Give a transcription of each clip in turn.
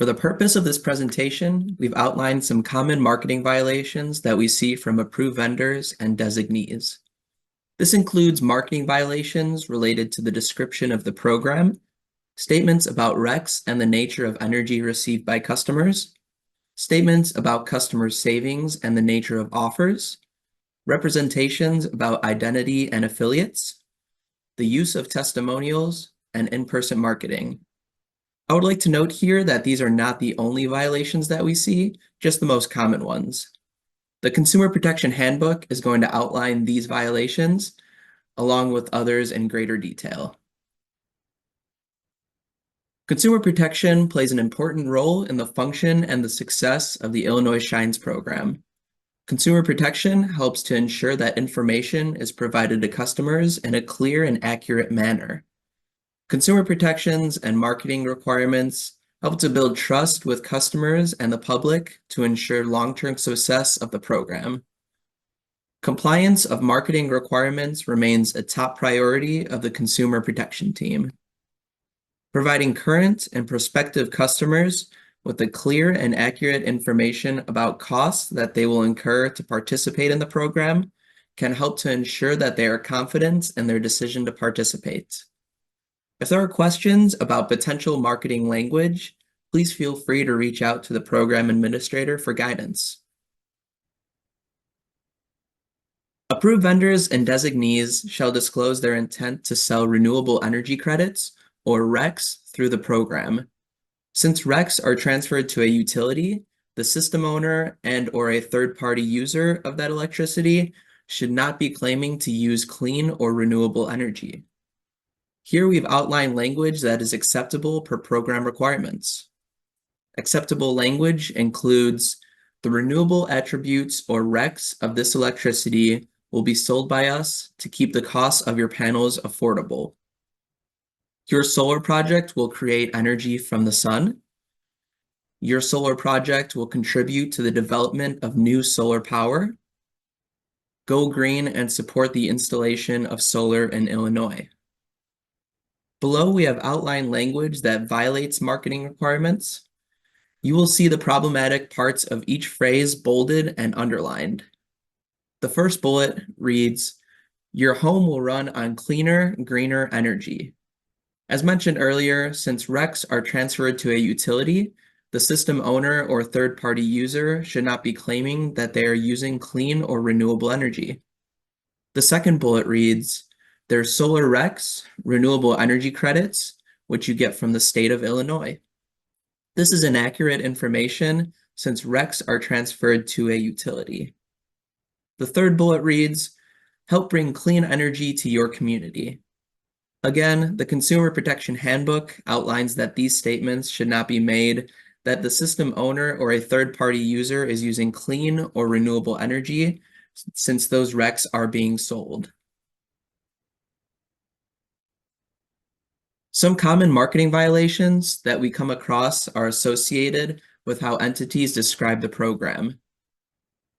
For the purpose of this presentation, we've outlined some common marketing violations that we see from approved vendors and designees. This includes marketing violations related to the description of the program, statements about RECs and the nature of energy received by customers, statements about customer savings and the nature of offers, representations about identity and affiliates, the use of testimonials, and in-person marketing. I would like to note here that these are not the only violations that we see, just the most common ones. The Consumer Protection Handbook is going to outline these violations, along with others in greater detail. Consumer protection plays an important role in the function and the success of the Illinois Shines program. Consumer protection helps to ensure that information is provided to customers in a clear and accurate manner. Consumer protections and marketing requirements help to build trust with customers and the public to ensure long-term success of the program. Compliance of marketing requirements remains a top priority of the consumer protection team. Providing current and prospective customers with the clear and accurate information about costs that they will incur to participate in the program can help to ensure that they are confident in their decision to participate. If there are questions about potential marketing language, please feel free to reach out to the program administrator for guidance. Approved vendors and designees shall disclose their intent to sell renewable energy credits, or RECs, through the program. Since RECs are transferred to a utility, the system owner and/or a third-party user of that electricity should not be claiming to use clean or renewable energy. Here we've outlined language that is acceptable per program requirements. Acceptable language includes the renewable attributes or RECs of this electricity will be sold by us to keep the costs of your panels affordable. Your solar project will create energy from the sun. Your solar project will contribute to the development of new solar power. Go green and support the installation of solar in Illinois. Below, we have outlined language that violates marketing requirements. You will see the problematic parts of each phrase bolded and underlined. The first bullet reads, "Your home will run on cleaner, greener energy." As mentioned earlier, since RECs are transferred to a utility, the system owner or third-party user should not be claiming that they are using clean or renewable energy. The second bullet reads, "There's solar RECs, renewable energy credits, which you get from the state of Illinois." This is inaccurate information since RECs are transferred to a utility. The third bullet reads, "Help bring clean energy to your community." Again, the Consumer Protection Handbook outlines that these statements should not be made that the system owner or a third-party user is using clean or renewable energy, since those RECs are being sold. Some common marketing violations that we come across are associated with how entities describe the program.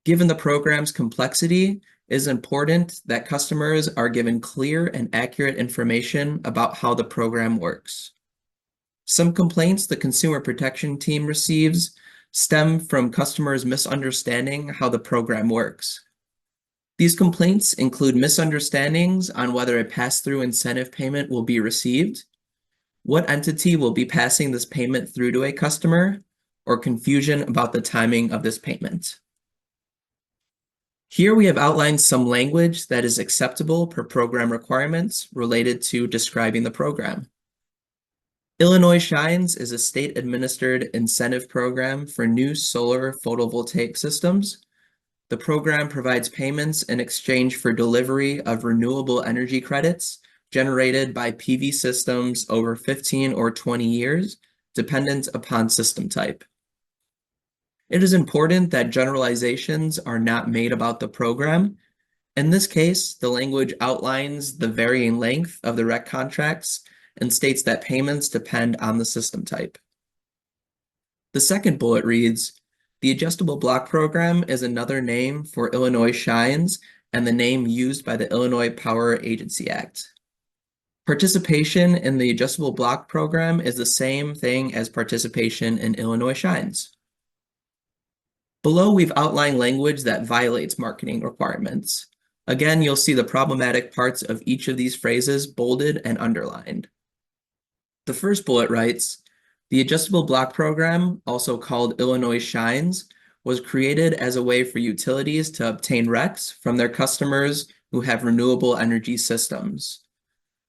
Given the program's complexity, it is important that customers are given clear and accurate information about how the program works. Some complaints the consumer protection team receives stem from customers misunderstanding how the program works. These complaints include misunderstandings on whether a pass-through incentive payment will be received, what entity will be passing this payment through to a customer, or confusion about the timing of this payment. Here we have outlined some language that is acceptable per program requirements related to describing the program. Illinois Shines is a state-administered incentive program for new solar photovoltaic systems. The program provides payments in exchange for delivery of renewable energy credits generated by PV systems over 15 or 20 years, dependent upon system type. It is important that generalizations are not made about the program. In this case, the language outlines the varying length of the REC contracts and states that payments depend on the system type. The second bullet reads, "The Adjustable Block Program is another name for Illinois Shines and the name used by the Illinois Power Agency Act." Participation in the adjustable block program is the same thing as participation in Illinois Shines. Below, we've outlined language that violates marketing requirements. Again, you'll see the problematic parts of each of these phrases bolded and underlined. The first bullet writes, the adjustable block program, also called Illinois Shines, was created as a way for utilities to obtain RECs from their customers who have renewable energy systems.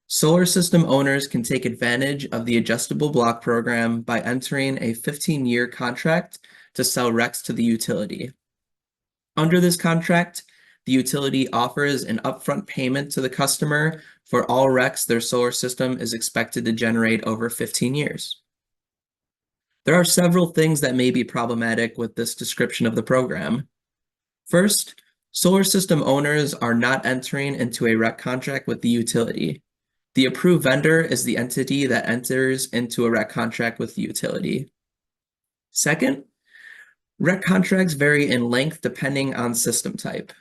Solar system owners can take advantage of the adjustable block program by entering a 15-year contract to sell RECs to the utility. Under this contract, the utility offers an upfront payment to the customer for all RECs their solar system is expected to generate over 15 years. There are several things that may be problematic with this description of the program. First, solar system owners are not entering into a REC contract with the utility. The approved vendor is the entity that enters into a REC contract with the utility. Second, REC contracts vary in length depending on system type.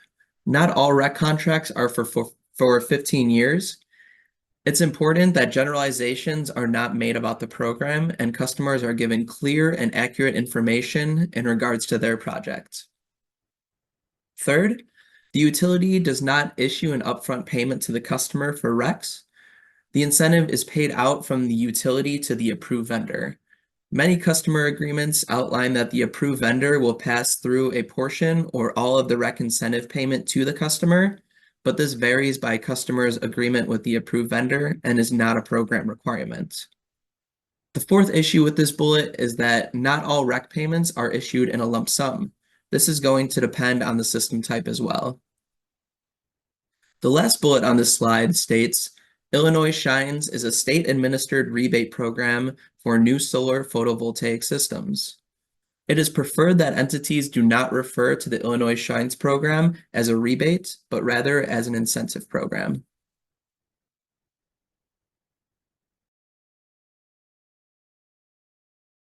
Not all REC contracts are for 15 years. It's important that generalizations are not made about the program and customers are given clear and accurate information in regards to their project. Third, the utility does not issue an upfront payment to the customer for RECs. The incentive is paid out from the utility to the approved vendor. Many customer agreements outline that the approved vendor will pass through a portion or all of the REC incentive payment to the customer, but this varies by customer's agreement with the approved vendor and is not a program requirement. The fourth issue with this bullet is that not all REC payments are issued in a lump sum. This is going to depend on the system type as well. The last bullet on this slide states, Illinois Shines is a state-administered rebate program for new solar photovoltaic systems. It is preferred that entities do not refer to the Illinois Shines program as a rebate, but rather as an incentive program.